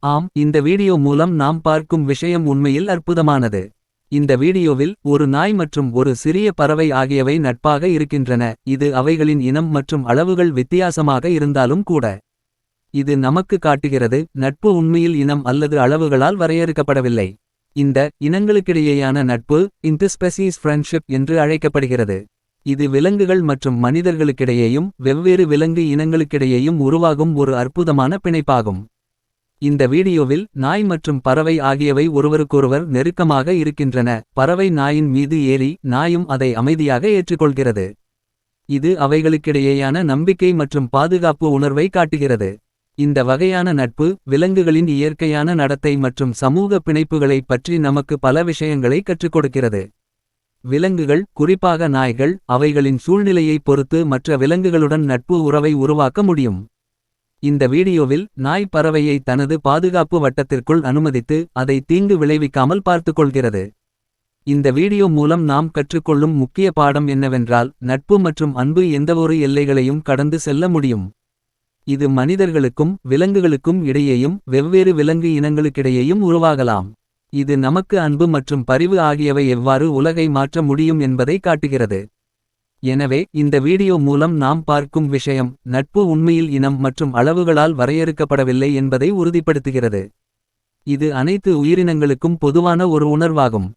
ஆம், இந்த வீடியோ மூலம் நாம் பார்க்கும் விஷயம் உண்மையில் அற்புதமானது. இந்த வீடியோவில் ஒரு நாய் மற்றும் ஒரு சிறிய பறவை ஆகியவை நட்பாக இருக்கின்றன. இது அவைகளின் இனம் மற்றும் அளவுகள் வித்தியாசமாக இருந்தாலும் கூட. இது நமக்கு காட்டுகிறது, நட்பு உண்மையில் இனம் அல்லது அளவுகளால் வரையறுக்கப்படவில்லை. இந்த இனங்களுக்கிடையேயான நட்பு இன்டர்ஸ்பெசீஸ் ஃப்ரெண்ட்ஷிப் என்று அழைக்கப்படுகிறது. இது விலங்குகள் மற்றும் மனிதர்களுக்கிடையேயும் வெவ்வேறு விலங்கு இனங்களுக்கிடையேயும் உருவாகும் ஒரு அற்புதமான பிணைப்பாகும். இந்த வீடியோவில் நாய் மற்றும் பறவை ஆகியவை ஒருவருக்கொருவர் நெருக்கமாக இருக்கின்றன. பறவை நாயின் மீது ஏறி, நாயும் அதை அமைதியாக ஏற்றுக்கொள்கிறது. இது அவைகளுக்கிடையேயான நம்பிக்கை மற்றும் பாதுகாப்பு உணர்வை காட்டுகிறது. இந்த வகையான நட்பு விலங்குகளின் இயற்கையான நடத்தை மற்றும் சமூக பிணைப்புகளைப் பற்றி நமக்கு பல விஷயங்களை கற்றுக் கொடுக்கிறது. விலங்குகள், குறிப்பாக நாய்கள், அவைகளின் சூழ்நிலையைப் பொறுத்து மற்ற விலங்குகளுடன் நட்பு உறவை உருவாக்க முடியும். இந்த வீடியோவில் நாய் பறவையை தனது பாதுகாப்பு வட்டத்திற்குள் அனுமதித்து, அதை தீங்கு விளைவிக்காமல் பார்த்துக்கொள்கிறது. இந்த வீடியோ மூலம் நாம் கற்றுக்கொள்ளும் முக்கிய பாடம் என்னவென்றால், நட்பு மற்றும் அன்பு எந்தவொரு எல்லைகளையும் கடந்து செல்ல முடியும். இது மனிதர்களுக்கும் விலங்குகளுக்கும் இடையேயும் வெவ்வேறு விலங்கு இனங்களுக்கிடையேயும் உருவாகலாம். இது நமக்கு அன்பு மற்றும் பரிவு ஆகியவை எவ்வாறு உலகை மாற்ற முடியும் என்பதை காட்டுகிறது. எனவே இந்த வீடியோ மூலம் நாம் பார்க்கும் விஷயம், நட்பு உண்மையில் இனம் மற்றும் அளவுகளால் வரையறுக்கப்படவில்லை என்பதை உறுதிப்படுத்துகிறது. இது அனைத்து உயிரினங்களுக்கும் பொதுவான ஒரு உணர்வாகும்.